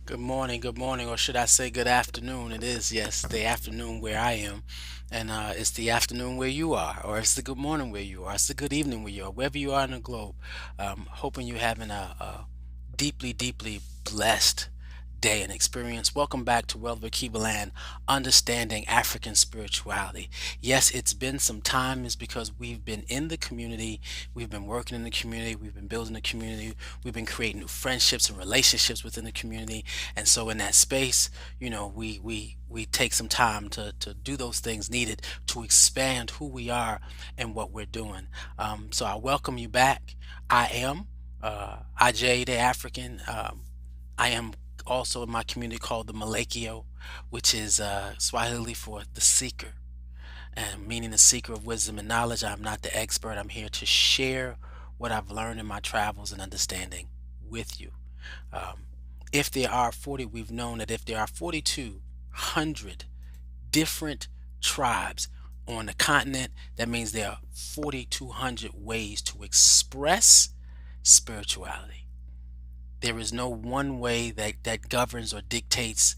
Good morning, or should I say good afternoon? It is, yes, the afternoon where I am, and it's the afternoon where you are, or it's the good morning where you are, it's the good evening where you are, wherever you are in the globe. Hoping you're having a deeply, deeply blessed day and experience. Welcome back to Wealth of Land, Understanding African Spirituality. Yes, it's been some time. It's because we've been in the community, we've been working in the community, we've been building the community, we've been creating new friendships and relationships within the community. And so in that space, we take some time to do those things needed to expand who we are and what we're doing. So I welcome you back. I am IJ the African. I am also in my community called the Malekio, which is Swahili for the seeker, and meaning the seeker of wisdom and knowledge. I'm not the expert. I'm here to share what I've learned in my travels and understanding with you. Um, if there are 40, we've known that if there are 4,200 different tribes on the continent, that means there are 4,200 ways to express spirituality. There is no one way that governs or dictates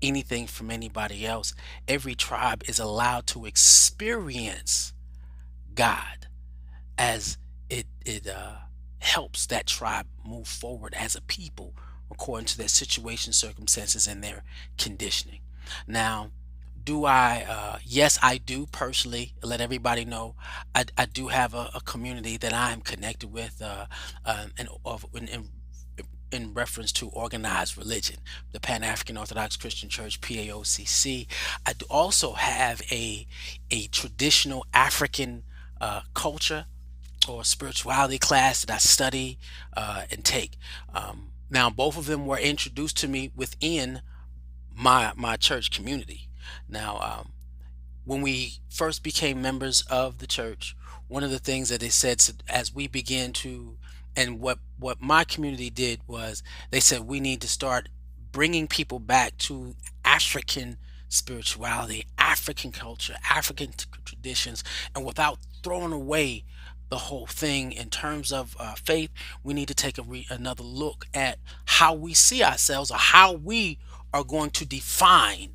anything from anybody else. Every tribe is allowed to experience God as it helps that tribe move forward as a people according to their situation, circumstances, and their conditioning. Now, do I? Yes, I do personally let everybody know. I do have a community that I am connected with, in reference to organized religion, the Pan African Orthodox Christian Church (PAOCC). I do also have a traditional African culture or spirituality class that I study and take. Now, both of them were introduced to me within my church community. Now, when we first became members of the church, one of the things that they said as we began to, and what my community did was they said we need to start bringing people back to African spirituality, African culture, African traditions, and without throwing away the whole thing in terms of faith, we need to take another look at how we see ourselves, or how we are going to define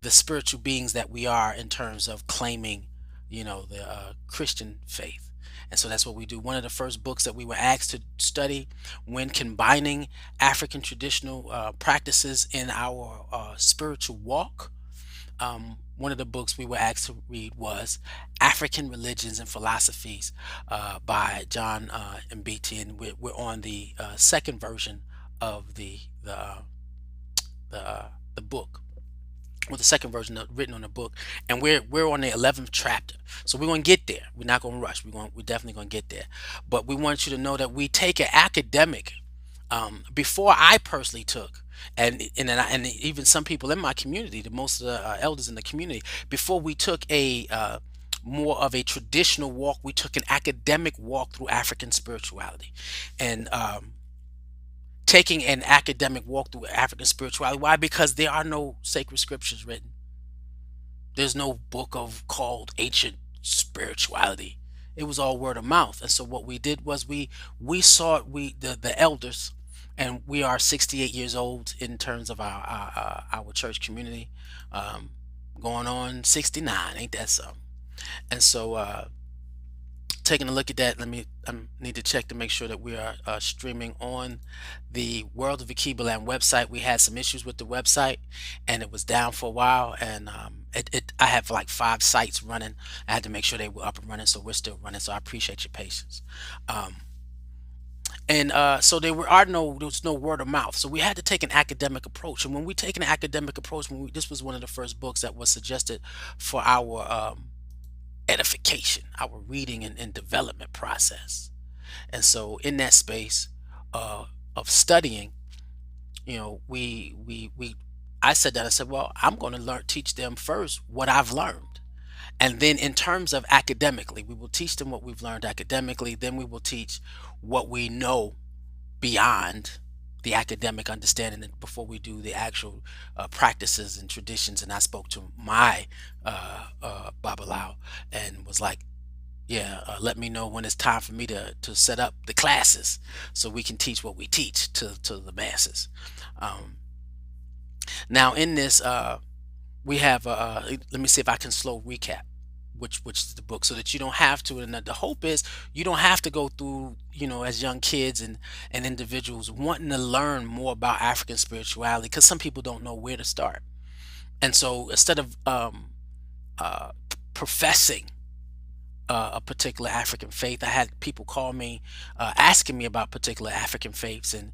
the spiritual beings that we are in terms of claiming, the Christian faith. And so that's what we do. One of the first books that we were asked to study when combining African traditional practices in our spiritual walk, one of the books we were asked to read was African Religions and Philosophies by John Mbiti, and we're on the second version of the book, or the second version written on the book, and we're on the 11th chapter. So we're going to get there. We're not going to rush. We're definitely going to get there. But we want you to know that we take an academic. Before I personally took, and even some people in my community, the most of the elders in the community, before we took a more of a traditional walk, we took an academic walk through African spirituality, and taking an academic walk through African spirituality. Why? Because there are no sacred scriptures written. There's no book of called ancient spirituality. It was all word of mouth. And so what we did was we sought the elders, and we are 68 years old in terms of our church community, um, going on 69. Ain't that something? And so taking a look at that, I need to check to make sure that we are streaming on the World of Land website. We had some issues with the website, and it was down for a while, and I have like 5 sites running. I had to make sure they were up and running, so we're still running. So I appreciate your patience. Um, and so there was no word of mouth. So we had to take an academic approach. And when we take an academic approach, this was one of the first books that was suggested for our edification, our reading and development process. And so in that space of studying, we I said that, I said, well, I'm going to teach them first what I've learned. And then in terms of academically, we will teach them what we've learned academically. Then we will teach what we know beyond the academic understanding, and before we do the actual practices and traditions. And I spoke to my Babalao and was like, yeah, let me know when it's time for me to set up the classes so we can teach what we teach to the masses. Now, in this, we have, let me see if I can slow recap which is the book, so that you don't have to. And the hope is you don't have to go through, as young kids and individuals wanting to learn more about African spirituality, because some people don't know where to start. And so instead of professing a particular African faith, I had people call me, asking me about particular African faiths, and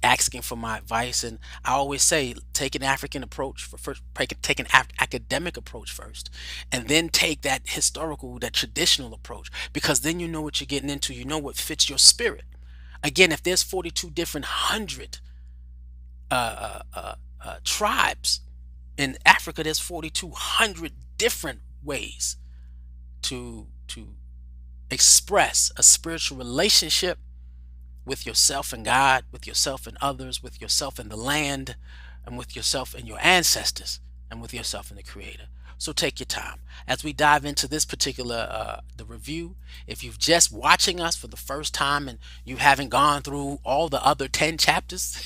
asking for my advice. And I always say, take an African approach for first, take an academic approach first, and then take that historical, that traditional approach, because then you know what you're getting into. You know what fits your spirit. Again, if there's 42 different hundred tribes in Africa, there's 4,200 different ways to express a spiritual relationship with yourself and God, with yourself and others, with yourself and the land, and with yourself and your ancestors, and with yourself and the Creator. So take your time as we dive into this particular the review. If you've just watching us for the first time and you haven't gone through all the other 10 chapters,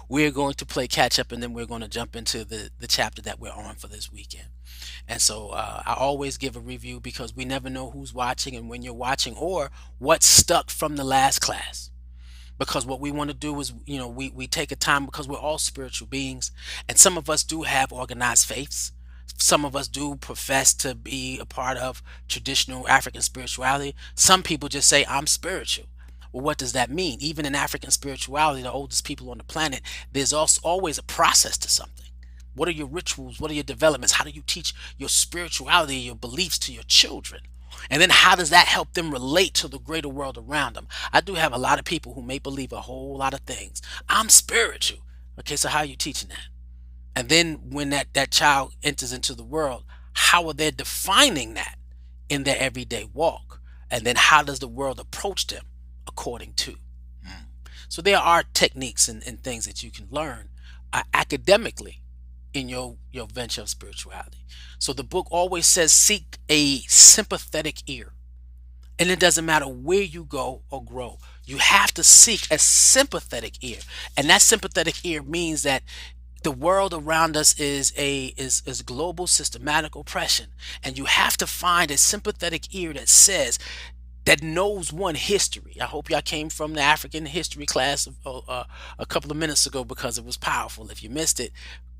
we're going to play catch up, and then we're going to jump into the chapter that we're on for this weekend. And so I always give a review, because we never know who's watching and when you're watching, or what's stuck from the last class. Because what we want to do is, we take a time, because we're all spiritual beings, and some of us do have organized faiths. Some of us do profess to be a part of traditional African spirituality. Some people just say, I'm spiritual. Well, what does that mean? Even in African spirituality, the oldest people on the planet, there's also always a process to something. What are your rituals? What are your developments? How do you teach your spirituality, your beliefs to your children? And then how does that help them relate to the greater world around them? I do have a lot of people who may believe a whole lot of things. I'm spiritual. Okay, so how are you teaching that? And then when that child enters into the world, how are they defining that in their everyday walk? And then how does the world approach them according to? So there are techniques and things that you can learn academically in your venture of spirituality. So the book always says, seek a sympathetic ear. And it doesn't matter where you go or grow, you have to seek a sympathetic ear. And that sympathetic ear means that the world around us is global systematic oppression, and you have to find a sympathetic ear that knows one history. I hope y'all came from the African history class a couple of minutes ago, because it was powerful. If you missed it,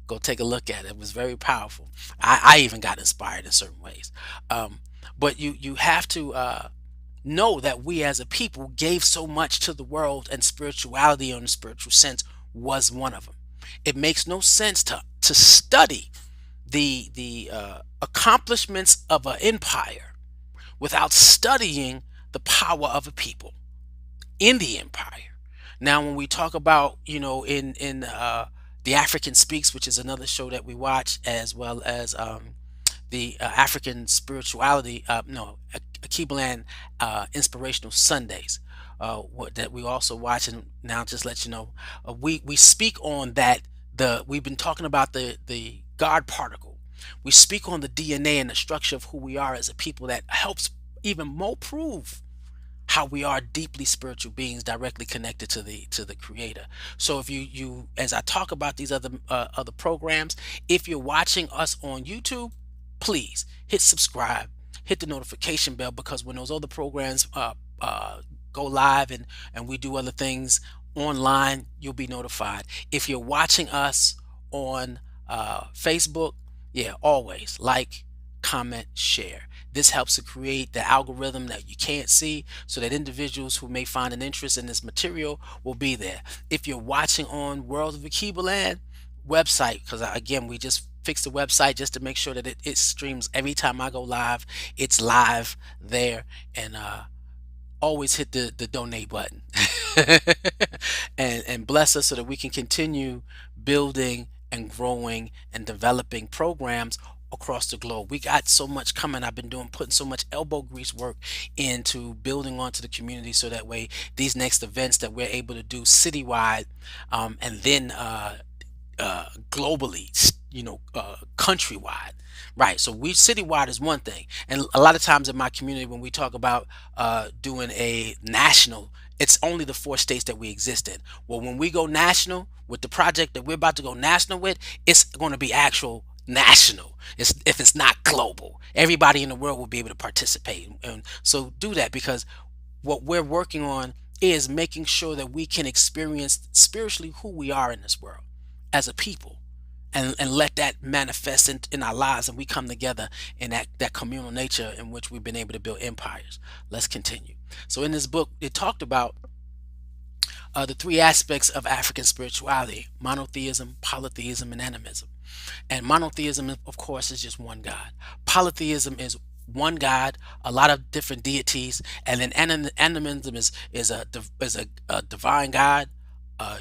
go take a look at it. It was very powerful. I even got inspired in certain ways. But you have to know that we as a people gave so much to the world, and spirituality, in a spiritual sense, was one of them. It makes no sense to study the accomplishments of an empire without studying the power of a people in the empire. Now, when we talk about, in the African Speaks, which is another show that we watch, as well as the African spirituality, no, Akibaland Inspirational Sundays, that we also watch. And now, just let you know, we speak on that. We've been talking about the God particle. We speak on the DNA and the structure of who we are as a people, that helps even more prove how we are deeply spiritual beings, directly connected to the Creator. So if you as I talk about these other programs, if you're watching us on YouTube, please hit subscribe, hit the notification bell, because when those other programs go live, and we do other things online, you'll be notified. If you're watching us on Facebook, yeah, always like, comment, share. This helps to create the algorithm that you can't see, so that individuals who may find an interest in this material will be there. If you're watching on World of Akibaland website, because again, we just fixed the website just to make sure that it streams every time I go live. It's live there. And always hit the donate button and bless us, so that we can continue building and growing and developing programs across the globe. We got so much coming. I've been putting so much elbow grease work into building onto the community, so that way these next events that we're able to do citywide, and then globally, countrywide, right? So we citywide is one thing, and a lot of times in my community when we talk about doing a national, it's only the 4 states that we exist in. Well, when we go national with the project that we're about to go national with, it's going to be actual national. It's, if it's not global, everybody in the world will be able to participate, and so do that, because what we're working on is making sure that we can experience spiritually who we are in this world as a people, and let that manifest in our lives, and we come together in that communal nature in which we've been able to build empires. Let's continue. So in this book it talked about the 3 aspects of African spirituality: monotheism, polytheism, and animism. And monotheism, of course, is just one God. Polytheism is one God, a lot of different deities, and then animism is a divine God.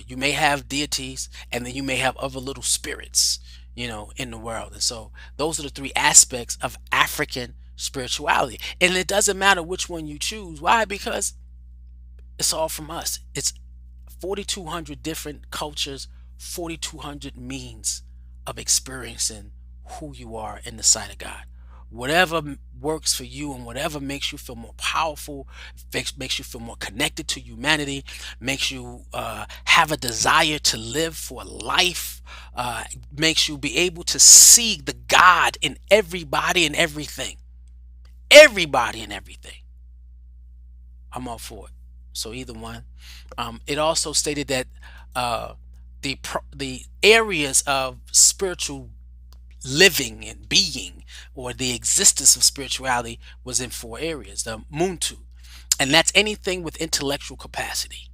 You may have deities, and then you may have other little spirits, in the world. And so those are the 3 aspects of African spirituality. And it doesn't matter which one you choose. Why? Because it's all from us. It's 4,200 different cultures, 4,200 means of experiencing who you are in the sight of God. Whatever works for you, and whatever makes you feel more powerful, makes you feel more connected to humanity, makes you have a desire to live for life, makes you be able to see the God in everybody and everything. Everybody and everything. I'm all for it. So either one. It also stated that the areas of spiritual living and being, or the existence of spirituality, was in 4 areas. The Muntu, and that's anything with intellectual capacity.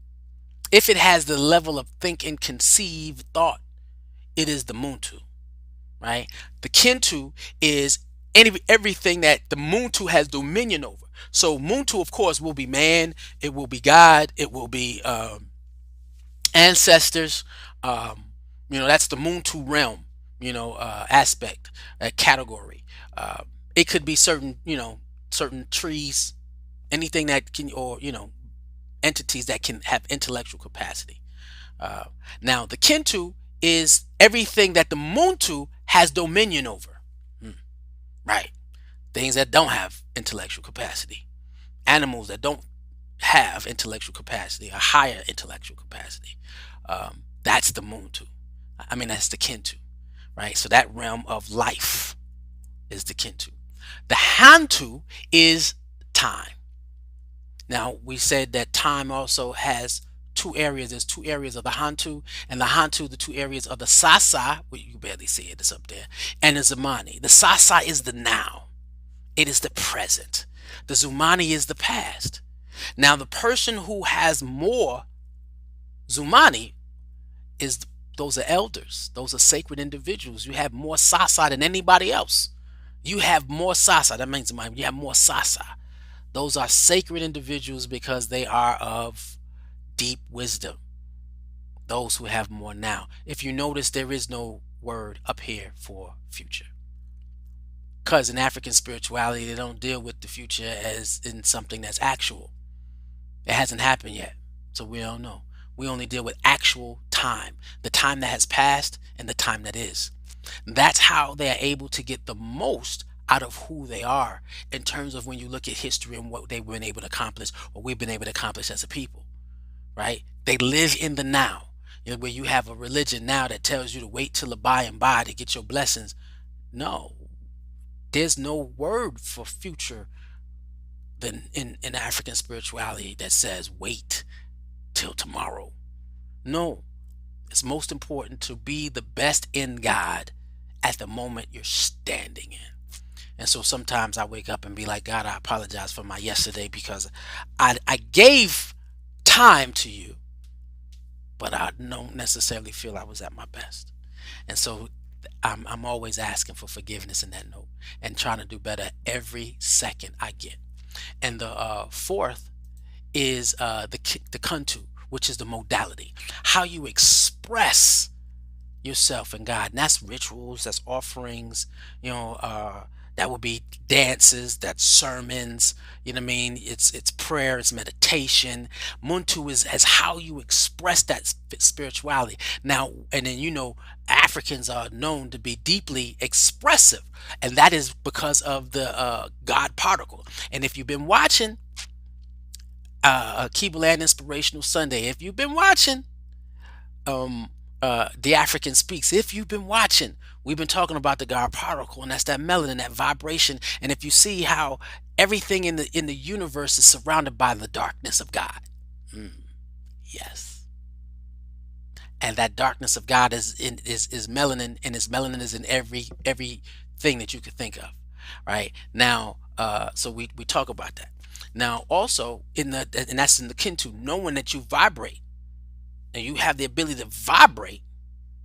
If it has the level of think and conceive thought, it is the Muntu, right? The Kintu is everything that the Muntu has dominion over. So Muntu, of course, will be man, it will be God, it will be ancestors. That's the Muntu realm, aspect, category. It could be certain trees, anything that can, or entities that can have intellectual capacity. Uh, Now, the Kintu is everything that the Muntu has dominion over. Hmm, right. Things that don't have intellectual capacity. Animals that don't have intellectual capacity, a higher intellectual capacity. That's the Muntu. I mean, that's the Kintu, right? So that realm of life is the Kintu. The Hantu is time. Now, we said that time also has 2 areas. There's 2 areas of the Hantu, and the Hantu, the 2 areas of the Sasa, well, you barely see it, it's up there, and the Zamani. The Sasa is the now, it is the present. The Zumani is the past. Now, the person who has more Zumani is those are elders, those are sacred individuals. You have more Sasa than anybody else. You have more Sasa. That means you have more Sasa. Those are sacred individuals because they are of deep wisdom. Those who have more now. If you notice, there is no word up here for future. Because in African spirituality, they don't deal with the future as in something that's actual. It hasn't happened yet, so we don't know. We only deal with actual time, the time that has passed and the time that is. That's how they are able to get the most out of who they are in terms of when you look at history and what they've been able to accomplish, or we've been able to accomplish as a people, right? They live in the now. Where you have a religion now that tells you to wait till the by and by to get your blessings. No, there's no word for future than in African spirituality that says wait till tomorrow. No, it's most important to be the best in God at the moment you're standing in. And so sometimes I wake up and be like, God, I apologize for my yesterday, because I gave time to you, but I don't necessarily feel I was at my best. And so I'm always asking for forgiveness in that note, and trying to do better every second I get. And the fourth is the Kuntu, which is the modality, how you express yourself in God. And that's rituals, that's offerings, That would be dances, that's sermons, you know what I mean? It's prayer, it's meditation. Muntu is how you express that spirituality. Now, and then Africans are known to be deeply expressive, and that is because of the God particle. And if you've been watching Keeble Inspirational Sunday, if you've been watching um The African Speaks, if you've been watching, we've been talking about the God particle, and that's that melanin, that vibration. And if you see how everything in the universe is surrounded by the darkness of God. Mm, yes. And that darkness of God is melanin, and its melanin is in every thing that you could think of. Right? Now, so we talk about that. Now also and that's in the kin to knowing that you vibrate, and you have the ability to vibrate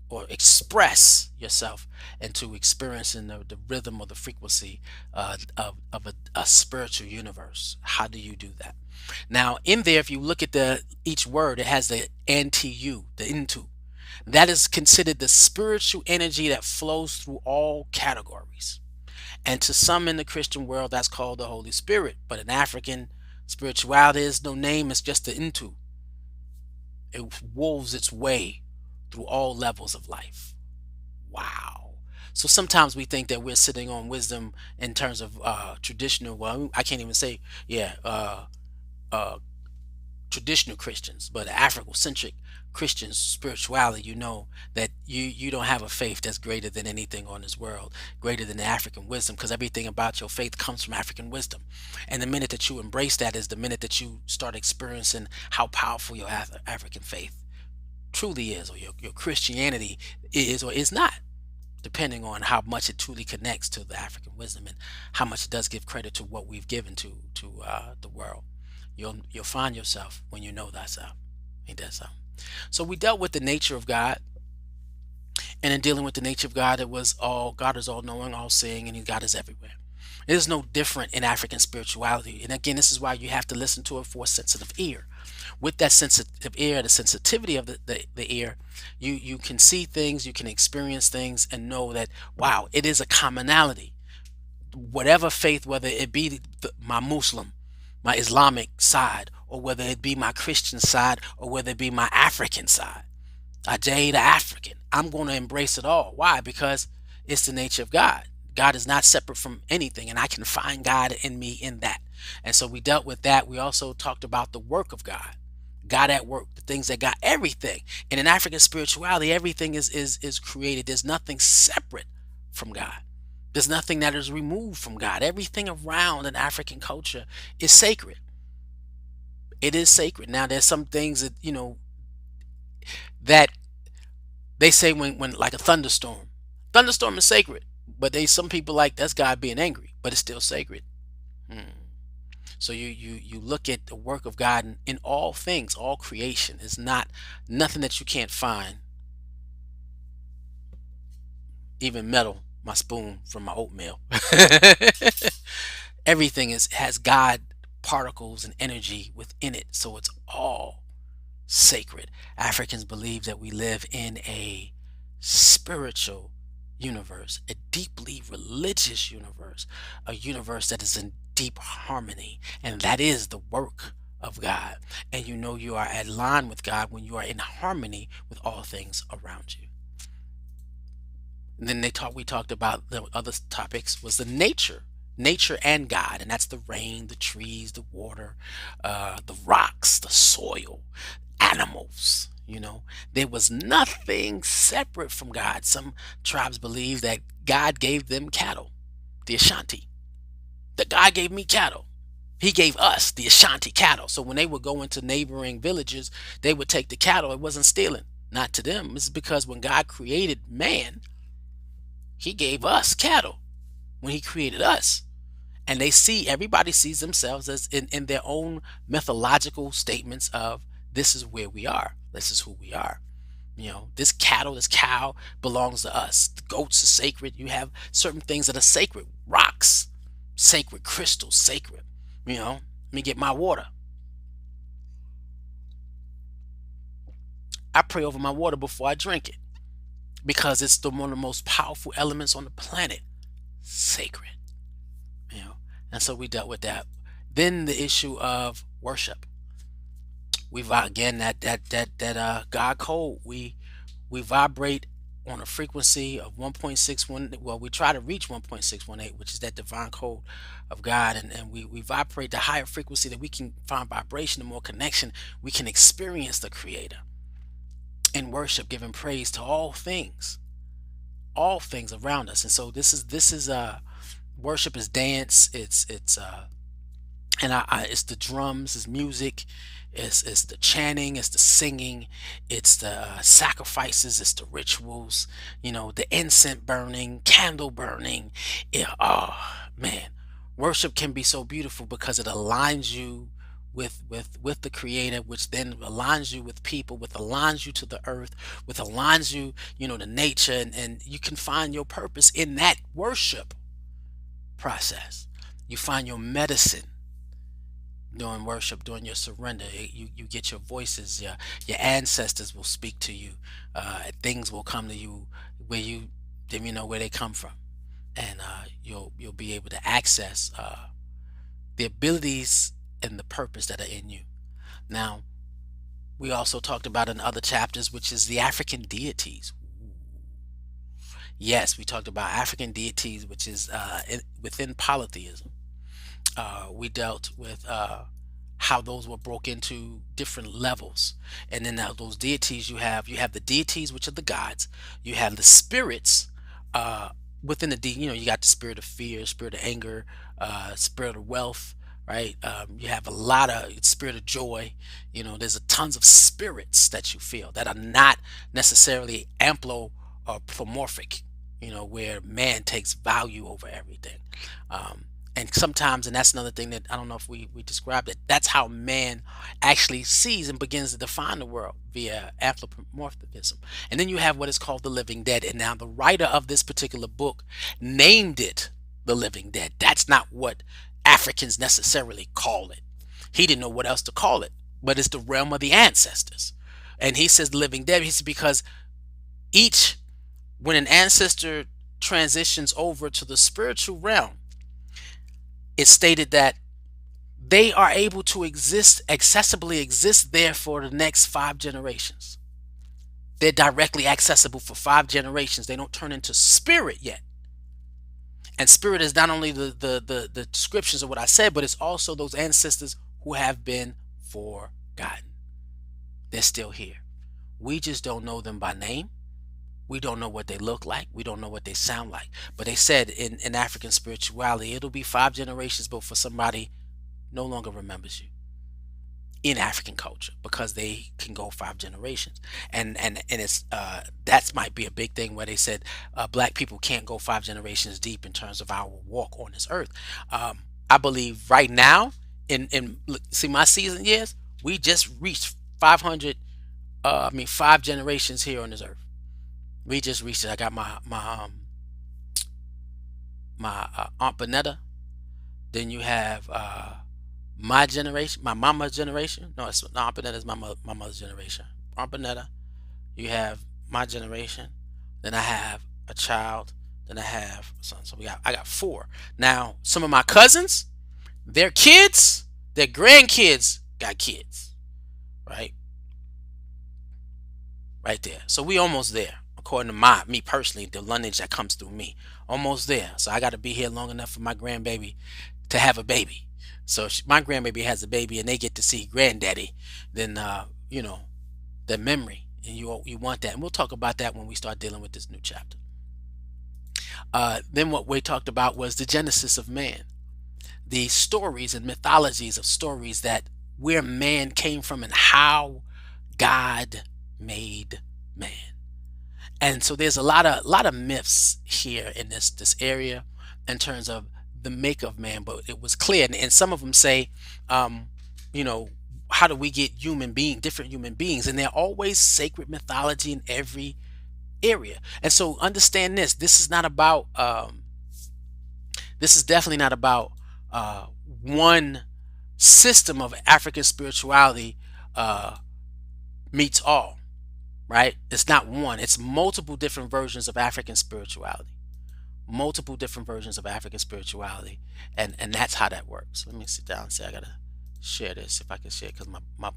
or express yourself into experiencing the rhythm or the frequency of a spiritual universe. How do you do that? Now, in there, if you look at each word, it has the NTU, the into. That is considered the spiritual energy that flows through all categories. And to some in the Christian world, that's called the Holy Spirit. But in African spirituality, there's no name, it's just the into. It wolves its way through all levels of life. Wow. So sometimes we think that we're sitting on wisdom in terms of traditional, well, I can't even say, yeah, uh, traditional Christians, but Afrocentric Christian spirituality, that you don't have a faith that's greater than anything on this world, greater than the African wisdom, because everything about your faith comes from African wisdom. And the minute that you embrace that is the minute that you start experiencing how powerful your African faith truly is, or your Christianity is or is not, depending on how much it truly connects to the African wisdom and how much it does give credit to what we've given to the world. You'll find yourself when you know thyself. Ain't that so? So we dealt with the nature of God, and in dealing with the nature of God, it was all God is all knowing, all seeing, and God is everywhere. It is no different in African spirituality. And again, this is why you have to listen to it for a sensitive ear. With that sensitive ear, the sensitivity of the ear, you can see things, you can experience things, and know that, wow, it is a commonality. Whatever faith, whether it be my Muslim, my Islamic side, or whether it be my Christian side, or whether it be my African side, a Jade African, I'm going to embrace it all. Why? Because it's the nature of God. God is not separate from anything, and I can find God in me in that. And so we dealt with that. We also talked about the work of God. God at work, the things that got everything. And in African spirituality, everything is created. There's nothing separate from God. There's nothing that is removed from God. Everything around in African culture is sacred. It is sacred. Now there's some things that that they say when like a thunderstorm. Thunderstorm is sacred, but some people like that's God being angry, but it's still sacred. Hmm. So you look at the work of God in all things, all creation. It's not nothing that you can't find. Even metal, my spoon from my oatmeal. Everything has God particles and energy within it, so it's all sacred. Africans believe that we live in a spiritual universe, a deeply religious universe, a universe that is in deep harmony, and that is the work of God. And you are at line with God when you are in harmony with all things around you. And then we talked about the other topics was the nature and God, and that's the rain, the trees, the water, the rocks, the soil, animals. There was nothing separate from God. Some tribes believe that God gave them cattle, the Ashanti. That God gave me cattle. He gave us the Ashanti cattle. So when they would go into neighboring villages, they would take the cattle. It wasn't stealing. Not to them. It's because when God created man, he gave us cattle when he created us. And everybody sees themselves as in their own mythological statements of this is where we are. This is who we are. This cattle, this cow belongs to us. The goats are sacred. You have certain things that are sacred. Rocks, sacred. Crystals, sacred. Let me get my water. I pray over my water before I drink it because it's one of the most powerful elements on the planet. Sacred. you know. And so we dealt with that. Then the issue of worship. Again, that God code. We vibrate on a frequency of 1.61. Well, we try to reach 1.618, which is that divine code of God, and we vibrate the higher frequency that we can find vibration and more connection. We can experience the Creator in worship, giving praise to all things around us. And so this is worship is dance. It's and it's the drums, it's music, it's the chanting, it's the singing, it's the sacrifices, it's the rituals, the incense burning, candle burning. Yeah, oh man, worship can be so beautiful because it aligns you with the Creator, which then aligns you with people, with aligns you to the earth, with aligns you, to nature, and you can find your purpose in that worship process. You find your medicine during worship, during your surrender. You get your voices. Your ancestors will speak to you. Things will come to you where you didn't even know where they come from, and you'll be able to access the abilities and the purpose that are in you. Now, we also talked about in other chapters, which is the African deities. Yes, we talked about African deities, which is within polytheism. We dealt with how those were broke into different levels, and then now those deities you have the deities, which are the gods. You have the spirits uh, within the you got the spirit of fear, spirit of anger, spirit of wealth, right? You have a lot of spirit of joy. There's a tons of spirits that you feel that are not necessarily amplomorphic, where man takes value over everything. Um, and sometimes, and that's another thing that I don't know if we described it, that's how man actually sees and begins to define the world via anthropomorphism. And then you have what is called the living dead. And now the writer of this particular book named it the living dead. That's not what Africans necessarily call it. He didn't know what else to call it, but it's the realm of the ancestors. And he says the living dead. He says because each when an ancestor transitions over to the spiritual realm, it's stated that they are able to accessibly exist there for the next 5 generations. They're directly accessible for 5 generations. They don't turn into spirit yet. And spirit is not only the descriptions of what I said, but it's also those ancestors who have been forgotten. They're still here. We just don't know them by name. We don't know what they look like. We don't know what they sound like. But they said in African spirituality, it'll be 5 generations before somebody no longer remembers you in African culture because they can go 5 generations. And it's that might be a big thing where they said black people can't go 5 generations deep in terms of our walk on this earth. I believe right now in see my season years, we just reached 500. 5 generations here on this earth. We just reached it. I got my Aunt Bonetta. Then you have my generation, my mama's generation. No, it's no, Aunt Bonetta is my mother's generation. Aunt Bonetta. You have my generation. Then I have a child. Then I have a son. So I got four. Now some of my cousins, their kids, their grandkids got kids, right? Right there. So we almost there, according to me personally, the lineage that comes through me. Almost there. So I got to be here long enough for my grandbaby to have a baby. So if my grandbaby has a baby and they get to see granddaddy, then the memory, and you want that. And we'll talk about that when we start dealing with this new chapter. Then what we talked about was the genesis of man, the stories and mythologies of stories that where man came from and how God made man. And so there's a lot of myths here in this area in terms of the make of man, but it was clear, and some of them say, you know, how do we get different human beings, and they're always sacred mythology in every area. And so understand this: this is not about, this is definitely not about one system of African spirituality meets all. Right? It's not one, it's multiple different versions of African spirituality. multiple different versions of African spirituality, and that's how that works. Let me sit down and say I gotta share this if I can share because my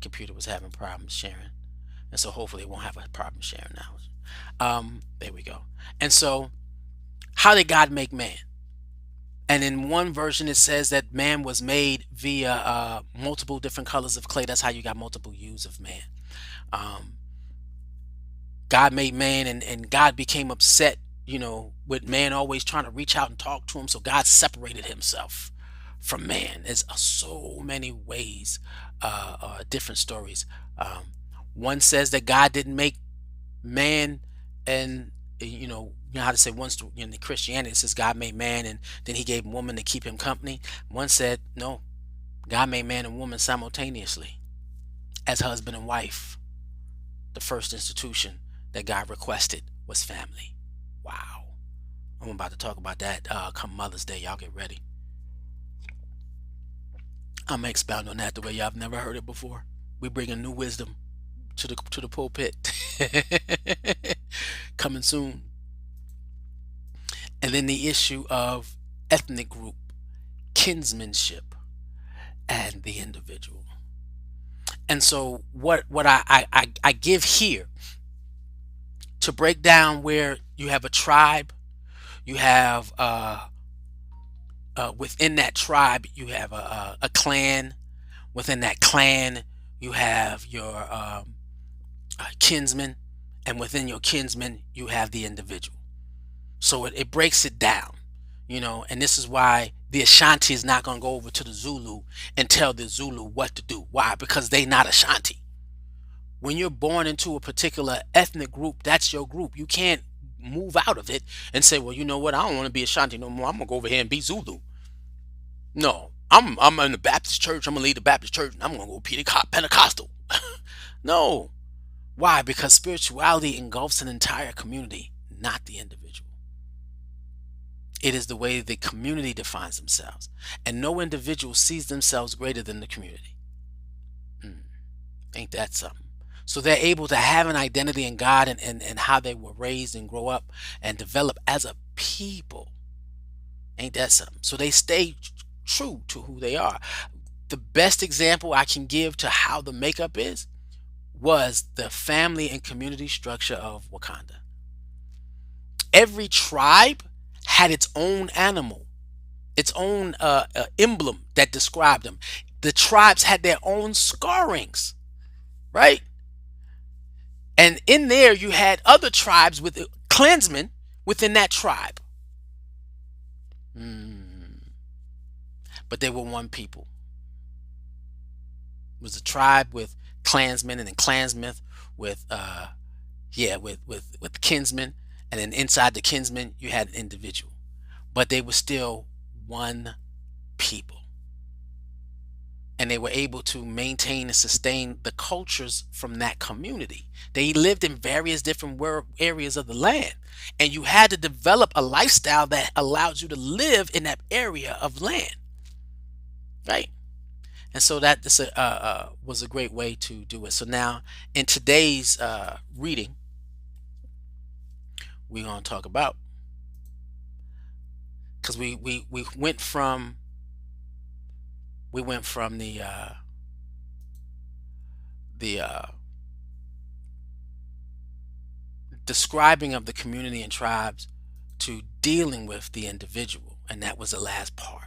computer was having problems sharing, and so hopefully it won't have a problem sharing now. There we go. And so, how did God make man? And in one version, it says that man was made via multiple different colors of clay. That's how you got multiple hues of man. Um, God made man, and God became upset, with man always trying to reach out and talk to him. So God separated himself from man. There's so many ways, different stories. One says that God didn't make man, and you know how to say once in the Christianity it says God made man and then he gave woman to keep him company. One said no, God made man and woman simultaneously as husband and wife. The first institution that God requested was family. Wow. I'm about to talk about that come Mother's Day. Y'all get ready. I'm gonna expound on that the way y'all have never heard it before. We bring a new wisdom to the pulpit. Coming soon. And then the issue of ethnic group, kinsmanship, and the individual. And so what I give here to break down where you have a tribe, you have within that tribe you have a clan. Within that clan you have your kinsman, and within your kinsman you have the individual. So it breaks it down, and this is why the Ashanti is not going to go over to the Zulu and tell the Zulu what to do. Why? Because they not Ashanti. When you're born into a particular ethnic group, that's your group. You can't move out of it and say, well, you know what, I don't want to be Ashanti no more. I'm gonna go over here and be Zulu. No, I'm in the Baptist church. I'm gonna lead the Baptist church, and I'm gonna go Pentecostal. No. Why? Because spirituality engulfs an entire community, not the individual. It is the way the community defines themselves, and no individual sees themselves greater than the community. Ain't that something? So they're able to have an identity in God, and how they were raised and grow up and develop as a people. Ain't that something? So they stay true to who they are. The best example I can give to how the makeup is was the family and community structure of Wakanda. Every tribe had its own animal, its own emblem that described them. The tribes had their own scarrings, right? And in there, you had other tribes with clansmen within that tribe. But they were one people. It was a tribe with clansmen, and then clansmen with with kinsmen, and then inside the kinsmen you had an individual. But they were still one people. And they were able to maintain and sustain the cultures from that community. They lived in various different areas of the land, and you had to develop a lifestyle that allowed you to live in that area of land, right? And so that this was a great way to do it. So now, in today's reading, we're going to talk about, because we went from the describing of the community and tribes to dealing with the individual, and that was the last part.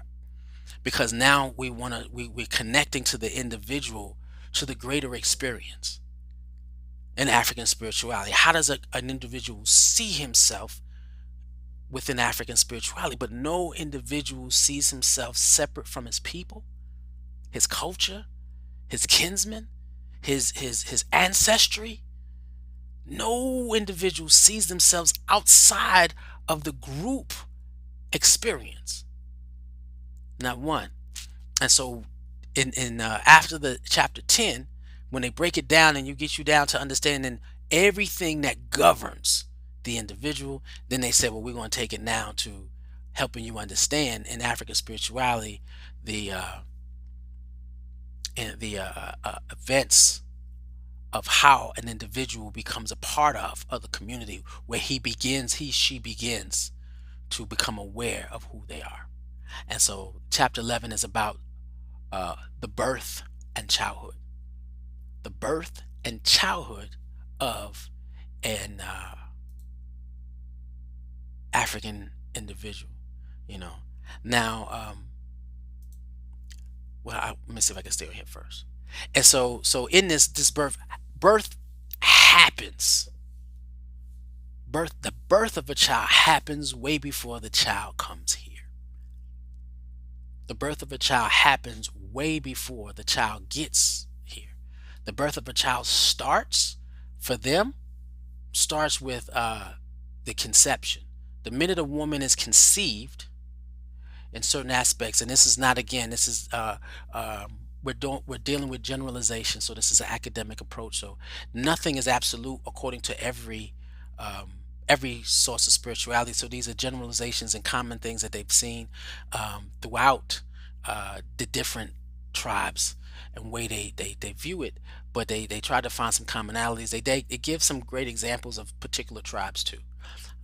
Because now we're connecting to the individual, to the greater experience in African spirituality. How does an individual see himself within African spirituality? But no individual sees himself separate from his people, his culture, his kinsmen, his ancestry. No individual sees themselves outside of the group experience. Not one. And so in after the chapter 10, when they break it down and get you down to understanding everything that governs the individual, then they say, well, we're going to take it now to helping you understand in African spirituality the events of how an individual becomes a part of the community, where she begins to become aware of who they are. And so, chapter 11 is about the birth and childhood, the birth and childhood of an African individual. You know, now, let me see if I can stay on here first. And so in this birth happens. The birth of a child happens way before the child comes here. The birth of a child happens way before the child gets here. The birth of a child starts for them starts with the conception. The minute a woman is conceived, in certain aspects, and this is not, again, this is we're dealing with generalization, so this is an academic approach, so nothing is absolute according to every source of spirituality. So these are generalizations and common things that they've seen throughout the different tribes and way they view it, but they try to find some commonalities. They give some great examples of particular tribes too.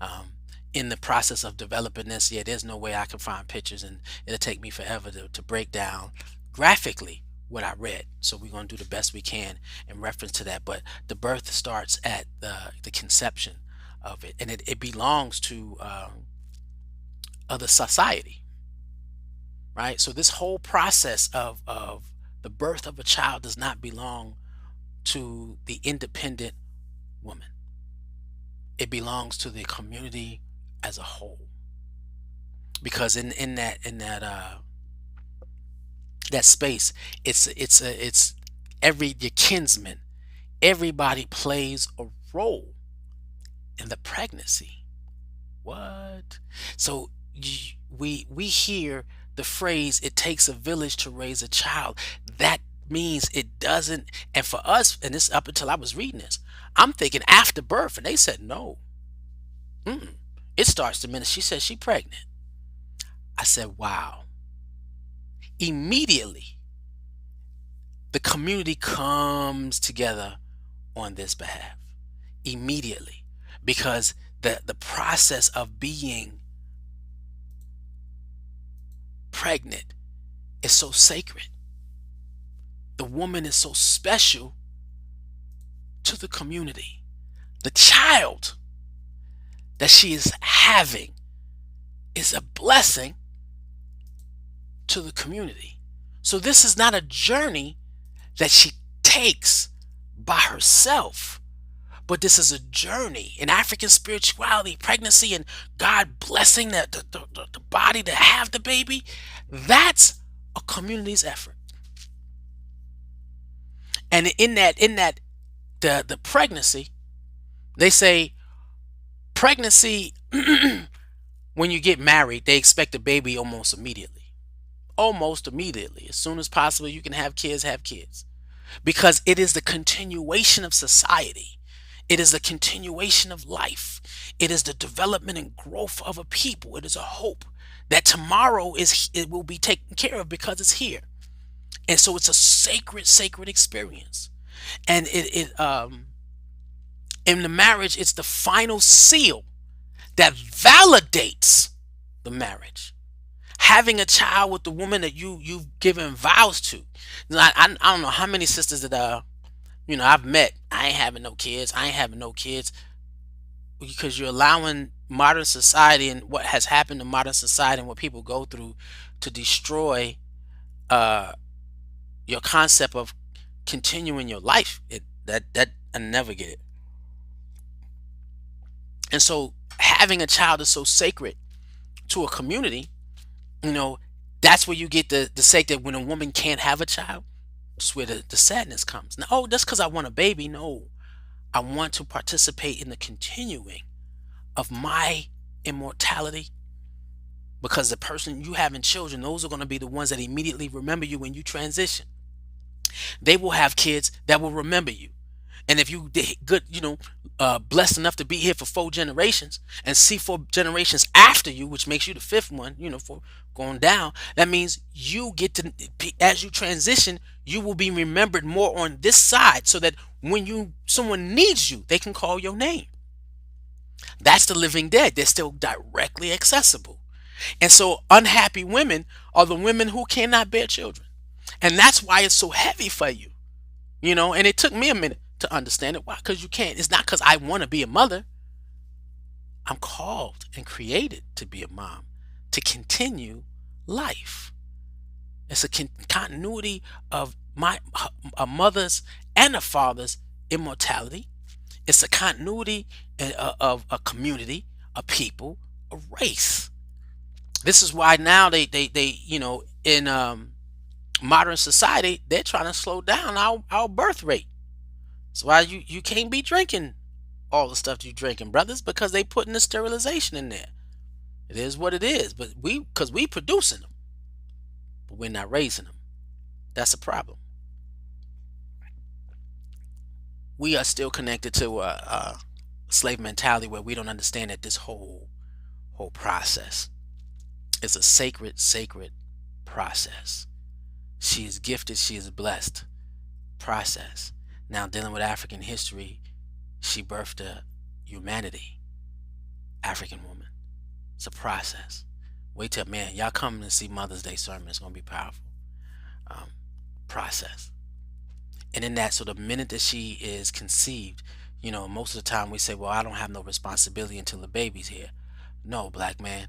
um, in the process of developing this, yeah, there's no way I can find pictures, and it'll take me forever to break down graphically what I read. So we're going to do the best we can in reference to that. But the birth starts at the conception of it, and it belongs to other society, right? So this whole process of the birth of a child does not belong to the independent woman. It belongs to the community as a whole, because in that space, it's every your kinsman, everybody plays a role in the pregnancy. What? So we hear the phrase, it takes a village to raise a child. That means it doesn't. And for us, and this, up until I was reading this, I'm thinking after birth, and they said no. Mm-mm. It starts the minute she says she's pregnant. I said, wow. Immediately, the community comes together on this behalf. Immediately. Because the process of being pregnant is so sacred. The woman is so special to the community. The child that she is having is a blessing to the community. So this is not a journey that she takes by herself, but this is a journey in African spirituality, pregnancy, and God blessing the body to have the baby. That's a community's effort. And in that the pregnancy, they say pregnancy when you get married, they expect a baby almost immediately. Almost immediately. As soon as possible, you can have kids, have kids. Because it is the continuation of society. It is the continuation of life. It is the development and growth of a people. It is a hope that tomorrow it will be taken care of because it's here. And so it's a sacred experience. And in the marriage, it's the final seal that validates the marriage. Having a child with the woman that you've given vows to. I don't know how many sisters that I've met. I ain't having no kids. I ain't having no kids, because you're allowing modern society and what has happened to modern society and what people go through to destroy uh your concept of continuing your life. That I never get it. And so having a child is so sacred to a community. you know that's where you get the sake that when a woman can't have a child, that's where the sadness comes. Now, oh, that's because I want a baby. No, I want to participate in the continuing of my immortality, because the person you having children, those are going to be the ones that immediately remember you when you transition. They will have kids that will remember you. And if you good, blessed enough to be here for 4 generations and see 4 generations after you, which makes you the fifth one, for going down, that means you get to, as you transition, you will be remembered more on this side, so that when someone needs you, they can call your name. That's the living dead. They're still directly accessible. And so unhappy women are the women who cannot bear children. And that's why it's so heavy for you. And it took me a minute to understand it. Why? Because you can't. It's not because I want to be a mother. I'm called and created to be a mom, to continue life. It's a continuity of a mother's and a father's immortality. It's a continuity of a community, a people, a race. This is why now they in modern society they're trying to slow down our birth rate. That's why you can't be drinking all the stuff you drinking, brothers, because they putting the sterilization in there. It is what it is, but because we producing them, but we're not raising them. That's a problem. We are still connected to a slave mentality where we don't understand that this whole process is a sacred process. She is gifted, she is blessed process. Now dealing with African history, she birthed a humanity, African woman. It's a process. Wait till, man, y'all come and see Mother's Day sermon. It's gonna be powerful. Um, Process. And in that, so the minute that she is conceived, most of the time we say, well, I don't have no responsibility until the baby's here. No, black man,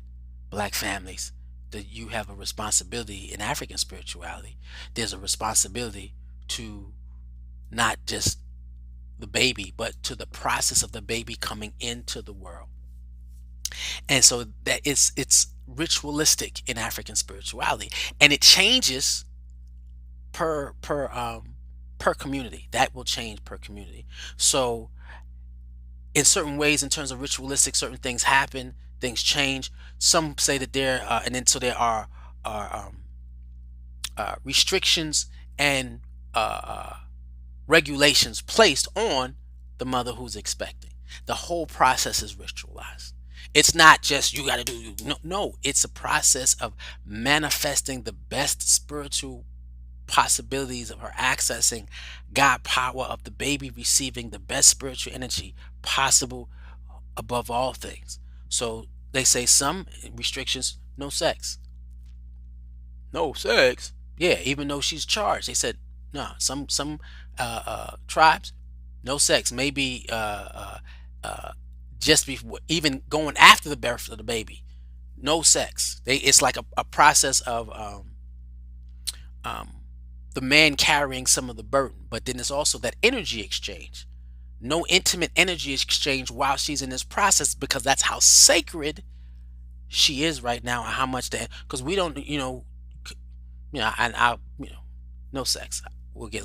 black families, that you have a responsibility in African spirituality. There's a responsibility to not just the baby, but to the process of the baby coming into the world. And so that it's ritualistic in African spirituality, and it changes per community. That will change per community. So in certain ways, in terms of ritualistic, certain things happen, things change. Some say that and then so there are restrictions and regulations placed on the mother who's expecting. The whole process is ritualized. It's not just you got to do, no, it's a process of manifesting the best spiritual possibilities of her accessing God power, of the baby receiving the best spiritual energy possible above all things. So they say some restrictions, no sex. No sex. Yeah, even though she's charged, they said no. Some tribes, no sex. Maybe just before, even going after the birth of the baby, no sex. It's like a process of um, the man carrying some of the burden, but then there's also that energy exchange. No intimate energy exchange while she's in this process, because that's how sacred she is right now, and how much that, because we don't, and I, no sex. We'll get.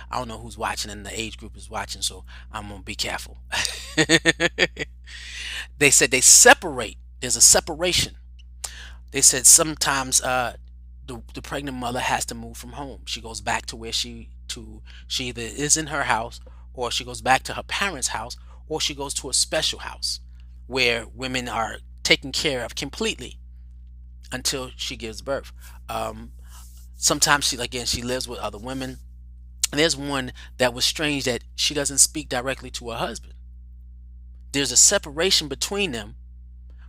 I don't know who's watching and the age group is watching, so I'm gonna be careful. They said they separate. There's a separation. They said sometimes the pregnant mother has to move from home. She goes back to where she either is in her house, or she goes back to her parents' house, or she goes to a special house where women are taken care of completely until she gives birth. Um, Sometimes she lives with other women. And there's one that was strange, that she doesn't speak directly to her husband. There's a separation between them.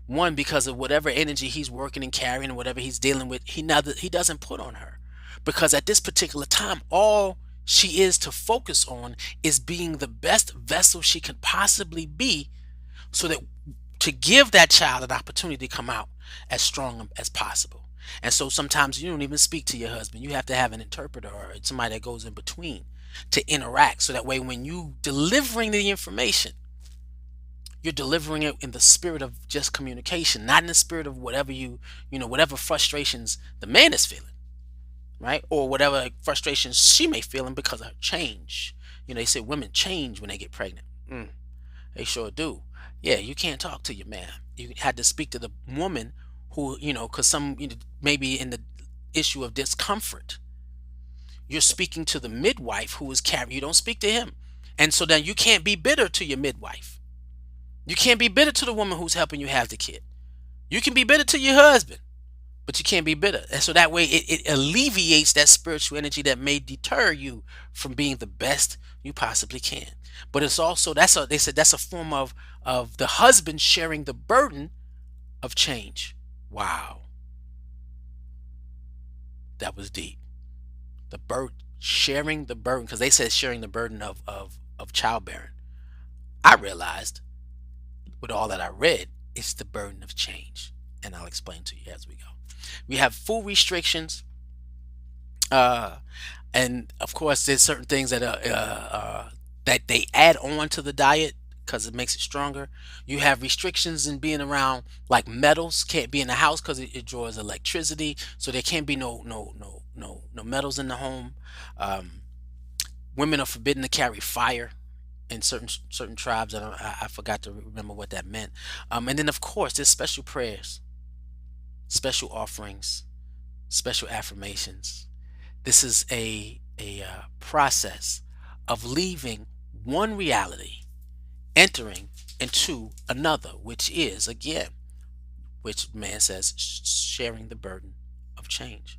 One, because of whatever energy he's working and carrying, and whatever he's dealing with, he doesn't put on her, because at this particular time, all she is to focus on is being the best vessel she can possibly be, so that to give that child an opportunity to come out as strong as possible. And so sometimes you don't even speak to your husband. You have to have an interpreter or somebody that goes in between to interact, so that way when you delivering the information, you're delivering it in the spirit of just communication, not in the spirit of whatever whatever frustrations the man is feeling, right? Or whatever frustrations she may feeling because of her change. They say women change when they get pregnant. They sure do. Yeah, you can't talk to your man. You had to speak to the woman who, because some, maybe in the issue of discomfort, you're speaking to the midwife who is carrying. You don't speak to him. And so then you can't be bitter to your midwife. You can't be bitter to the woman who's helping you have the kid. You can be bitter to your husband, but you can't be bitter. And so that way it alleviates that spiritual energy that may deter you from being the best you possibly can. But it's also, they said that's a form of the husband sharing the burden of change. Wow, that was deep. The burden, sharing the burden, because they said sharing the burden of childbearing. I realized with all that I read, it's the burden of change. And I'll explain to you as we go. We have food restrictions, uh, and of course, there's certain things that they add on to the diet because it makes it stronger. You have restrictions in being around, like metals can't be in the house because it draws electricity, so there can't be no metals in the home. Um, Women are forbidden to carry fire in certain tribes. I forgot to remember what that meant. And then of course there's special prayers, special offerings, special affirmations. This is a process of leaving one reality, entering into another, which is again, which man says, sharing the burden of change.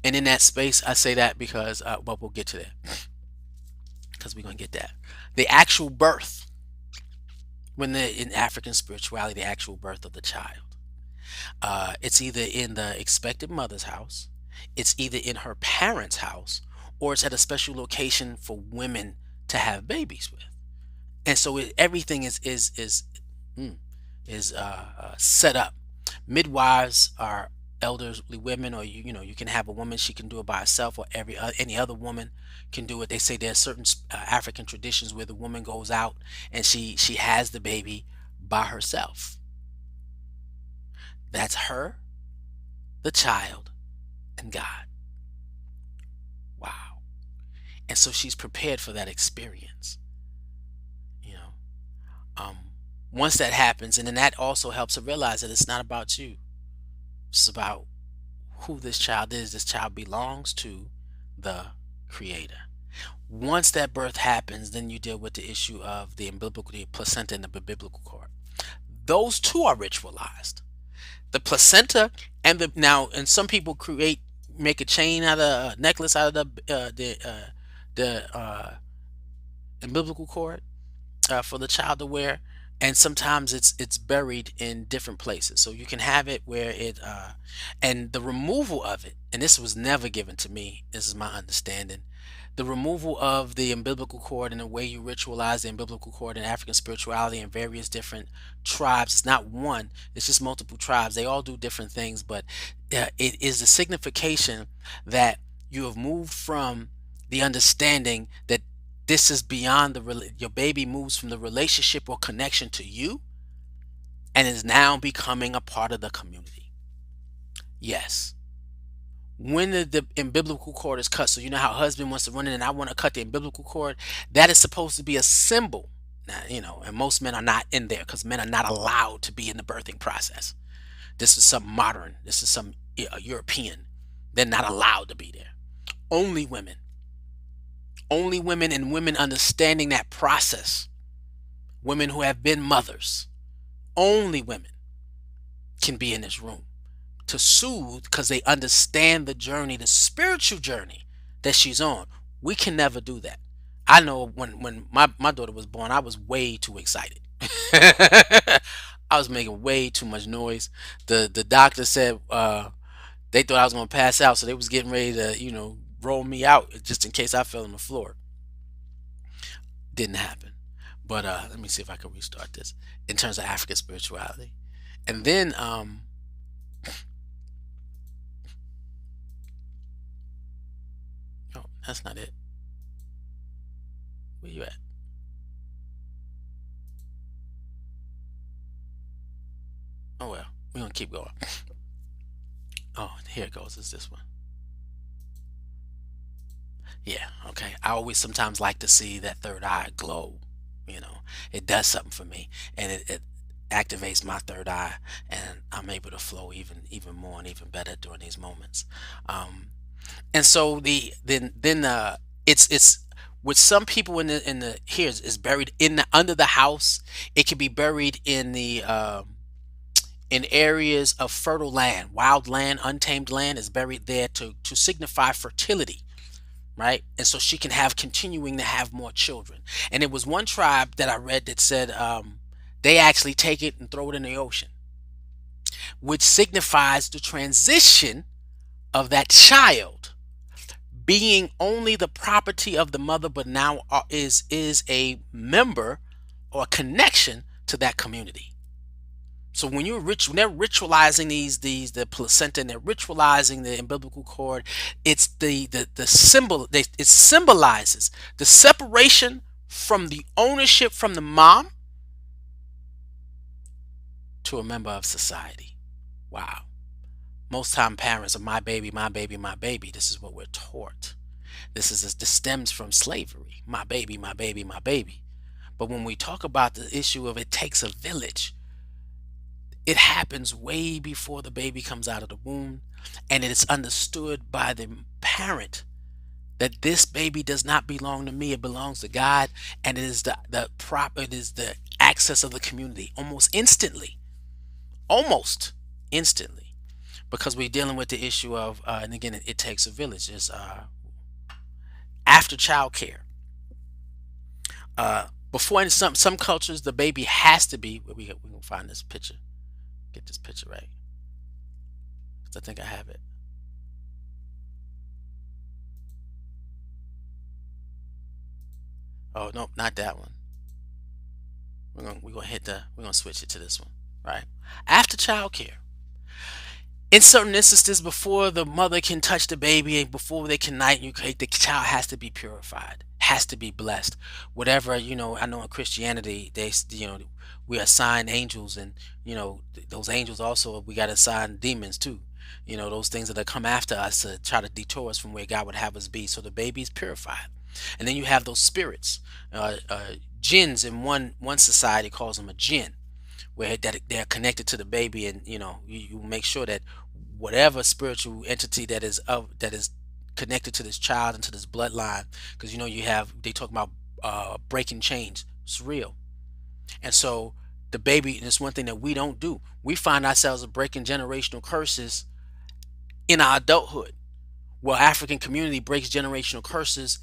And in that space, I say that because, well, we'll get to that because we're gonna get that. The actual birth, when in African spirituality, the actual birth of the child. It's either in the expected mother's house, it's either in her parents' house, or it's at a special location for women to have babies with. And so everything mm, is set up. Midwives are elderly women, or you can have a woman, she can do it by herself, or any other woman can do it. They say there's certain African traditions where the woman goes out and she has the baby by herself. That's her, the child, and God. Wow. And so she's prepared for that experience. You know, um, once that happens, and then that also helps her realize that it's not about you. It's about who this child is. This child belongs to the Creator. Once that birth happens, then you deal with the issue of the placenta and the biblical cord. Those two are ritualized. The placenta and some people make a chain out of a necklace out of the umbilical cord for the child to wear, and sometimes it's buried in different places. So you can have it where and the removal of it, and this was never given to me. This is my understanding. The removal of the umbilical cord and the way you ritualize the umbilical cord in African spirituality and various different tribes. It's not one; it's just multiple tribes. They all do different things, but it is the signification that you have moved from the understanding that this is beyond your baby moves from the relationship or connection to you and is now becoming a part of the community. Yes. When the umbilical cord is cut, so you know how husband wants to run in and I want to cut the umbilical cord, that is supposed to be a symbol. Now, and most men are not in there because men are not allowed to be in the birthing process. This is some modern, this is some European. They're not allowed to be there. Only women. Only women, and women understanding that process. Women who have been mothers. Only women can be in this room to soothe because they understand the journey, the spiritual journey that she's on. We can never do that. I know when my daughter was born, I was way too excited. I was making way too much noise. The doctor said they thought I was gonna pass out, so they was getting ready to roll me out just in case I fell on the floor. Didn't happen. But let me see if I can restart this in terms of African spirituality. And then no, that's not it. Where you at? Oh well, we're gonna keep going. Oh, here it goes. Is this one? Yeah, okay. I always sometimes like to see that third eye glow. It does something for me, and it activates my third eye, and I'm able to flow even more and even better during these moments. Um, and so it's with some people in the is buried in the under the house. It can be buried in the in areas of fertile land. Wild land, untamed land is buried there to signify fertility, right? And so she can have continuing to have more children. And it was one tribe that I read that said they actually take it and throw it in the ocean, which signifies the transition of that child being only the property of the mother, but now is a member or a connection to that community. So when when they're ritualizing the placenta and they're ritualizing the umbilical cord, it's the symbol. It symbolizes the separation from the ownership from the mom to a member of society. Wow. Most time parents are my baby, my baby, my baby. This is what we're taught. This stems from slavery. My baby, my baby, my baby. But when we talk about the issue of it takes a village, it happens way before the baby comes out of the womb, and it is understood by the parent that this baby does not belong to me, it belongs to God, and it is the access of the community almost instantly, because we're dealing with the issue of and again it takes a village. Is after child care. Before, in some cultures the baby has to be, we can find this picture, get this picture right, 'cause I think I have it. Oh no, not that one. We're gonna switch it to this one, right? After child care, in certain instances, before the mother can touch the baby and before they can night you create, the child has to be purified, has to be blessed. Whatever, I know in Christianity we assign angels, and those angels also, we got to assign demons too. Those things that come after us to try to detour us from where God would have us be. So the baby is purified, and then you have those spirits, jinns. In one society calls them a jinn, where that they're connected to the baby, and you make sure that whatever spiritual entity that is connected to this child and to this bloodline, because they talk about breaking chains. It's real. And so the baby, and it's one thing that we don't do, we find ourselves breaking generational curses in our adulthood. Well, African community breaks generational curses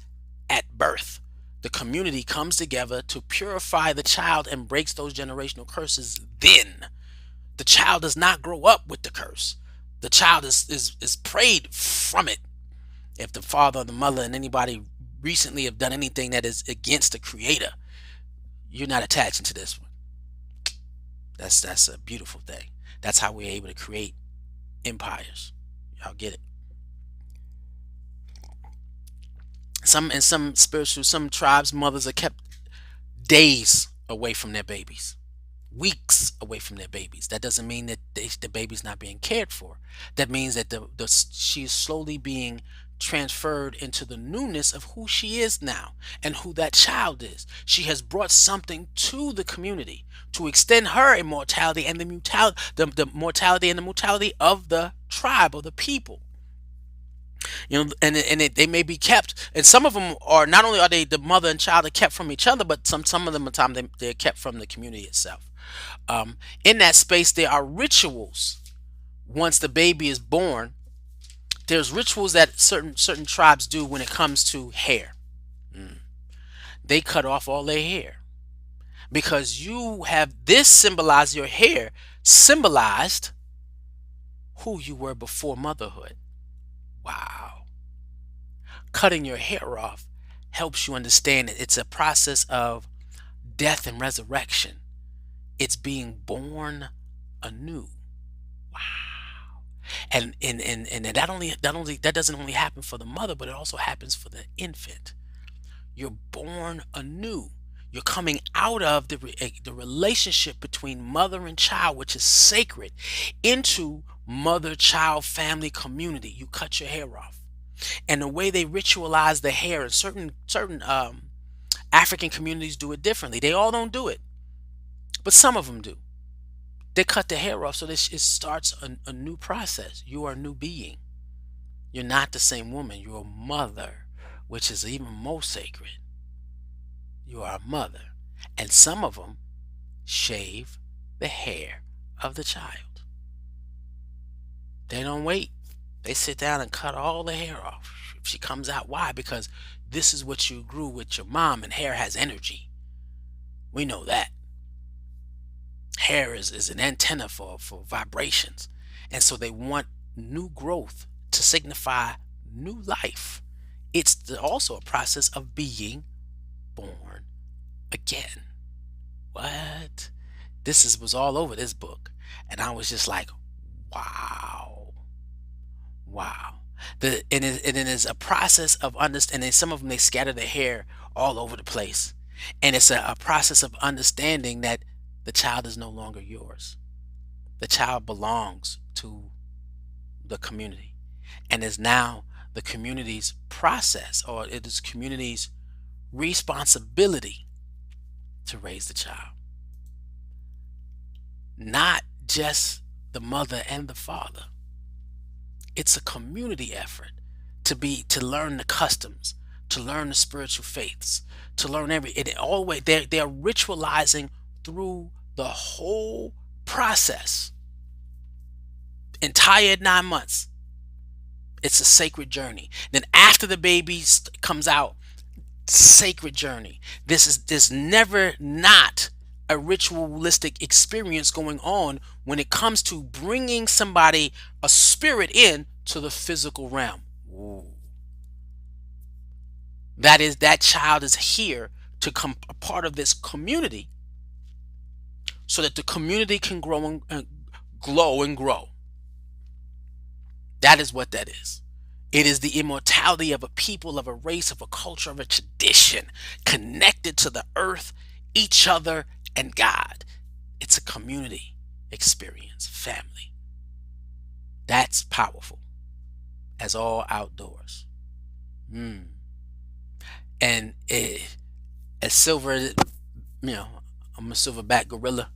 at birth. The community comes together to purify the child and breaks those generational curses. Then the child does not grow up with the curse. The child is prayed from it. If the father or the mother and anybody recently have done anything that is against the creator, you're not attaching to this one. That's a beautiful thing. That's how we're able to create empires. Y'all get it? Some tribes, mothers are kept days away from their babies, weeks away from their babies. That doesn't mean that the baby's not being cared for. That means that she is slowly being transferred into the newness of who she is now and who that child is. She has brought something to the community to extend her immortality and the mortality and the mortality of the tribe or the people. They may be kept, and some of them are, not only are they, the mother and child are kept from each other, but some of them they're kept from the community itself. In that space there are rituals. Once the baby is born, there's rituals that certain tribes do when it comes to hair. They cut off all their hair, because your hair symbolized who you were before motherhood. Wow. Cutting your hair off helps you understand that it's a process of death and resurrection. It's being born anew. Wow. And that doesn't only happen for the mother, but it also happens for the infant. You're born anew. You're coming out of the relationship between mother and child, which is sacred, into mother child family community. You cut your hair off. And the way they ritualize the hair, and certain African communities do it differently. They all don't do it, but some of them do. They cut the hair off so that it starts a new process. You are a new being. You're not the same woman. You're a mother, which is even more sacred. You are a mother. And some of them shave the hair of the child. They don't wait. They sit down and cut all the hair off. If she comes out, why? Because this is what you grew with your mom, and hair has energy. We know that. Hair is an antenna for vibrations. And so they want new growth to signify new life. It's also a process of being born again. What? Was all over this book. And I was just like, wow. Wow. And it is a process of understanding. Some of them, they scatter their hair all over the place. And it's a process of understanding that the child is no longer yours. The child belongs to the community and is now the community's process, or it is community's responsibility to raise the child, not just the mother and the father. It's a community effort to learn the customs, to learn the spiritual faiths, to learn it always. They're ritualizing through the whole process, entire 9 months. It's a sacred journey. Then after the baby comes out, sacred journey. This never not a ritualistic experience going on when it comes to bringing somebody, a spirit, in to the physical realm. Ooh. That child is here to come a part of this community so that the community can grow and glow and grow. That is what that is. It is the immortality of a people, of a race, of a culture, of a tradition connected to the earth, each other, and God. It's a community experience, family. That's powerful as all outdoors. Mm. And as silver, I'm a silverback gorilla,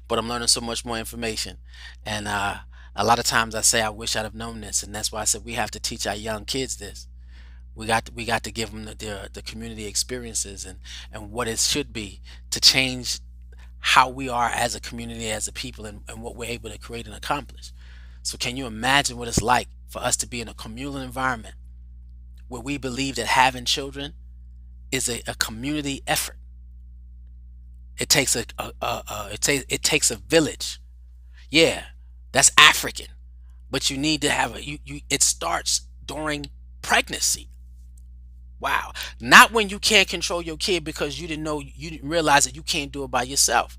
but I'm learning so much more information. And a lot of times I say I wish I'd have known this, and that's why I said we have to teach our young kids this. We got to give them the community experiences and what it should be to change how we are as a community, as a people, and what we're able to create and accomplish. So can you imagine what it's like for us to be in a communal environment where we believe that having children is a community effort? It takes it takes a village. Yeah, that's African, but you need to have it starts during pregnancy. Wow. Not when you can't control your kid because you didn't realize that you can't do it by yourself.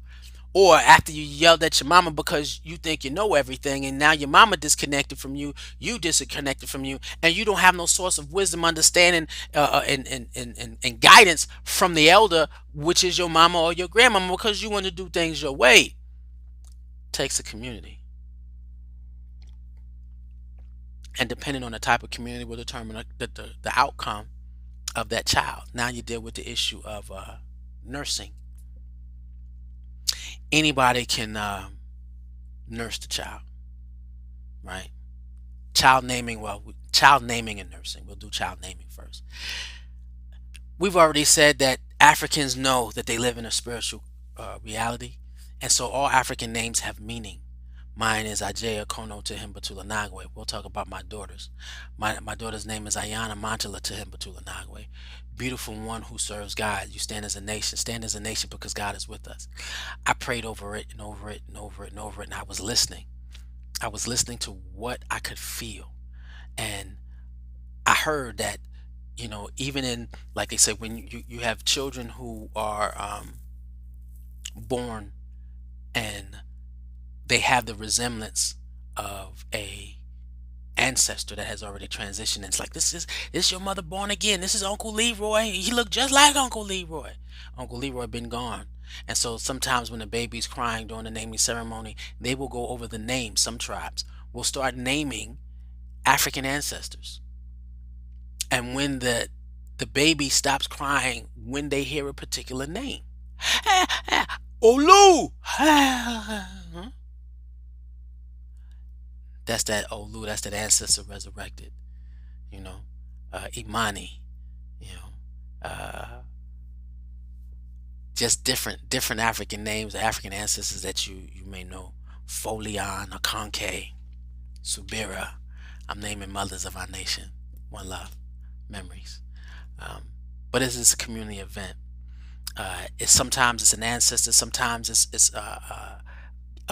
Or after you yelled at your mama because you think you know everything, and now your mama disconnected from you, you disconnected from you, and you don't have no source of wisdom, understanding, and guidance from the elder, which is your mama or your grandmama, because you want to do things your way. Takes a community. And depending on the type of community will determine the outcome of that child. Now you deal with the issue of nursing. Anybody can nurse the child, right? Child naming and nursing. We'll do child naming first. We've already said that Africans know that they live in a spiritual reality, and so all African names have meaning. Mine is Ajay Kono Tehim Batula Nagwe. We'll talk about my daughters. My daughter's name is Ayana Mantala Tehim Batula Nagwe. Beautiful one who serves God. You stand as a nation. Stand as a nation because God is with us. I prayed over it and over it and over it and over it, and I was listening. I was listening to what I could feel. And I heard that, even in, like they say, when you have children who are born and they have the resemblance of a ancestor that has already transitioned. And it's like, this is your mother born again. This is Uncle Leroy. He looked just like Uncle Leroy. Uncle Leroy been gone. And so sometimes when the baby's crying during the naming ceremony, they will go over the name. Some tribes will start naming African ancestors. And when the baby stops crying when they hear a particular name. Olu! That's that Olu, that's that ancestor resurrected. Imani, you know, just different African names, African ancestors that you may know. Folion, Akonke. Subira. I'm naming mothers of our nation. One love, memories. Um, but it is a community event. It's sometimes it's an ancestor, sometimes it's a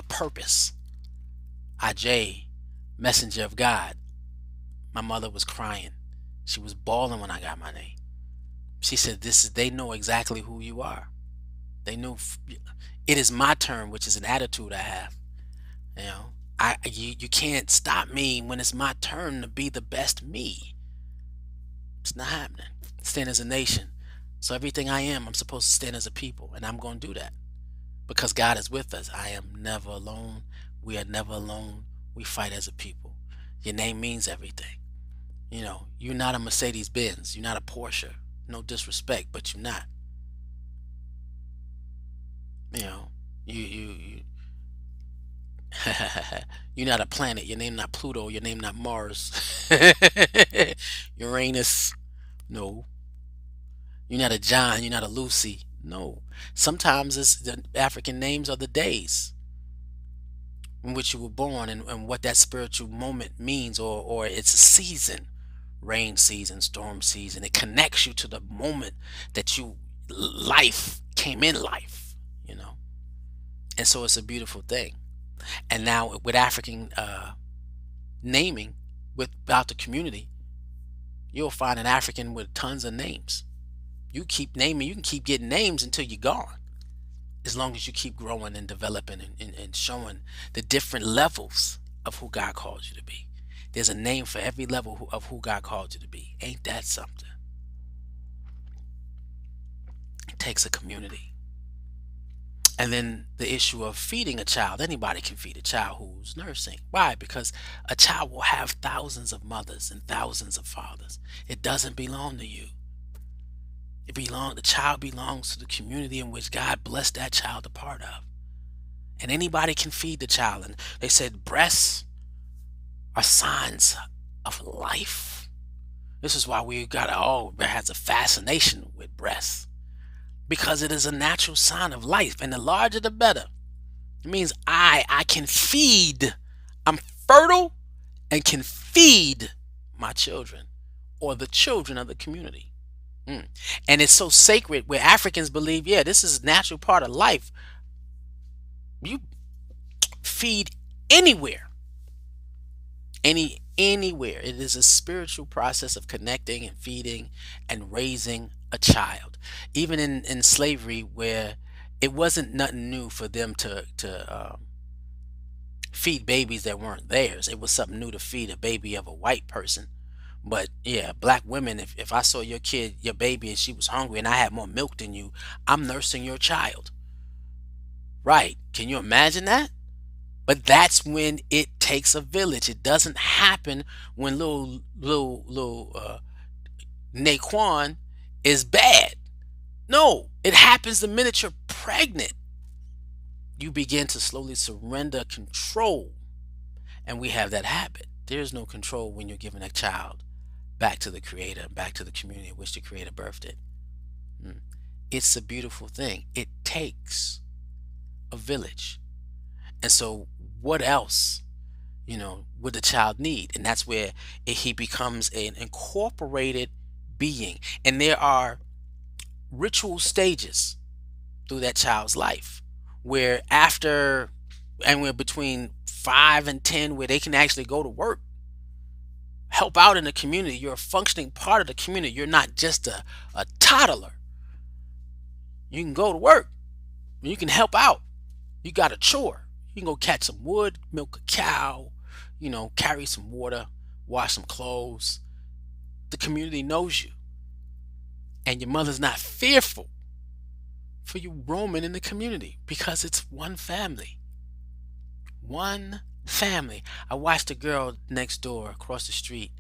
purpose. Aj, messenger of God. My mother was crying. She was bawling when I got my name. She said, "This is they know exactly who you are. They knew it is my turn, which is an attitude I have. You know, you can't stop me when it's my turn to be the best me. It's not happening. Stand as a nation. So everything I am, I'm supposed to stand as a people, and I'm going to do that because God is with us. I am never alone. We are never alone. We fight as a people. Your name means everything. You know, you're not a Mercedes Benz. You're not a Porsche. No disrespect, but you're not. You know, you you're not a planet. Your name not Pluto. Your name not Mars. Uranus. No. You're not a John. You're not a Lucy. No. Sometimes it's the African names are the days in which you were born and what that spiritual moment means, or it's a season, rain season, storm season. It connects you to the moment that you life came in life, you know. And so it's a beautiful thing. And now with African naming without the community, you'll find an African with tons of names. You keep naming, you can keep getting names until you're gone, as long as you keep growing and developing and showing the different levels of who God calls you to be. There's a name for every level of who God called you to be. Ain't that something? It takes a community. And then the issue of feeding a child. Anybody can feed a child who's nursing. Why? Because a child will have thousands of mothers and thousands of fathers. It doesn't belong to you. The child belongs to the community in which God blessed that child a part of. And anybody can feed the child. And they said breasts are signs of life. This is why we got all has a fascination with breasts. Because it is a natural sign of life. And the larger the better. It means I can feed. I'm fertile and can feed my children or the children of the community. And it's so sacred where Africans believe, yeah, this is a natural part of life. You feed anywhere, anywhere. It is a spiritual process of connecting and feeding and raising a child. Even in slavery, where it wasn't nothing new for them to feed babies that weren't theirs. It was something new to feed a baby of a white person. But yeah, black women, if I saw your kid, your baby, and she was hungry and I had more milk than you, I'm nursing your child. Right. Can you imagine that? But that's when it takes a village. It doesn't happen when little Naquan is bad. No, it happens the minute you're pregnant. You begin to slowly surrender control. And we have that habit. There is no control when you're giving a child back to the creator, back to the community in which the creator birthed it. It's a beautiful thing. It takes a village. And so what else, would the child need? And that's where he becomes an incorporated being. And there are ritual stages through that child's life where after, and we're between 5 and 10, where they can actually go to work, help out in the community. You're a functioning part of the community. You're not just a toddler. You can go to work. You can help out. You got a chore. You can go catch some wood, milk a cow, carry some water, wash some clothes. The community knows you. And your mother's not fearful for you roaming in the community because it's one family. One family. I watched a girl next door across the street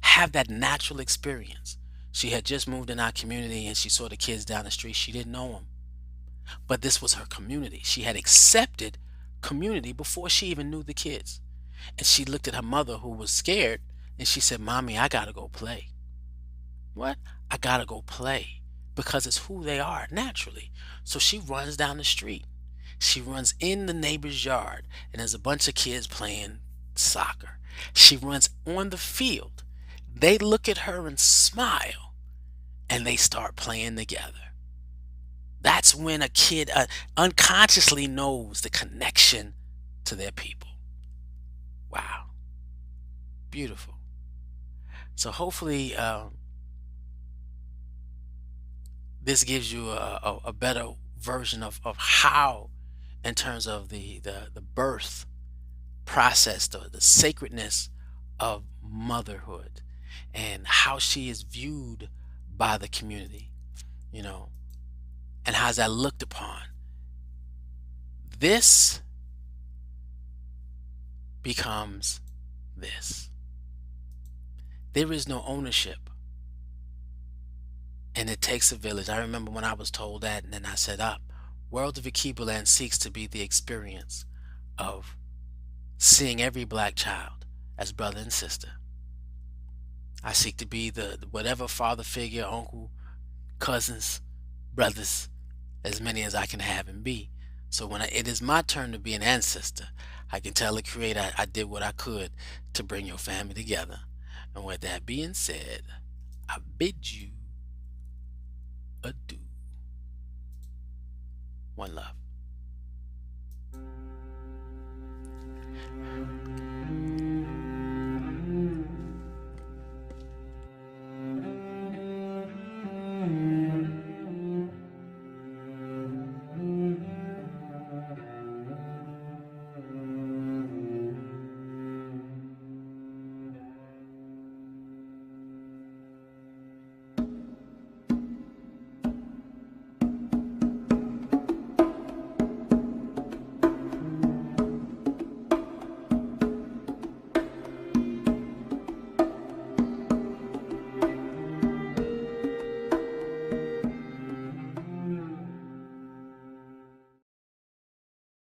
have that natural experience. She had just moved in our community and she saw the kids down the street. She didn't know them. But this was her community. She had accepted community before she even knew the kids. And she looked at her mother, who was scared, and she said, "Mommy, I gotta go play." What? I gotta go play. Because it's who they are naturally. So she runs down the street. She runs in the neighbor's yard, and there's a bunch of kids playing soccer. She runs on the field. They look at her and smile, and they start playing together. That's when a kid unconsciously knows the connection to their people. Wow, beautiful. So hopefully, this gives you a better version of how, in terms of the birth process, the sacredness of motherhood, and how she is viewed by the community, you know, and how's that looked upon. This becomes this. There is no ownership, and it takes a village. I remember when I was told that, and then I said, up. World of Ikibuland seeks to be the experience of seeing every black child as brother and sister. I seek to be the whatever father figure, uncle, cousins, brothers, as many as I can have and be. So when it is my turn to be an ancestor, I can tell the Creator I did what I could to bring your family together. And with that being said, I bid you adieu. One love.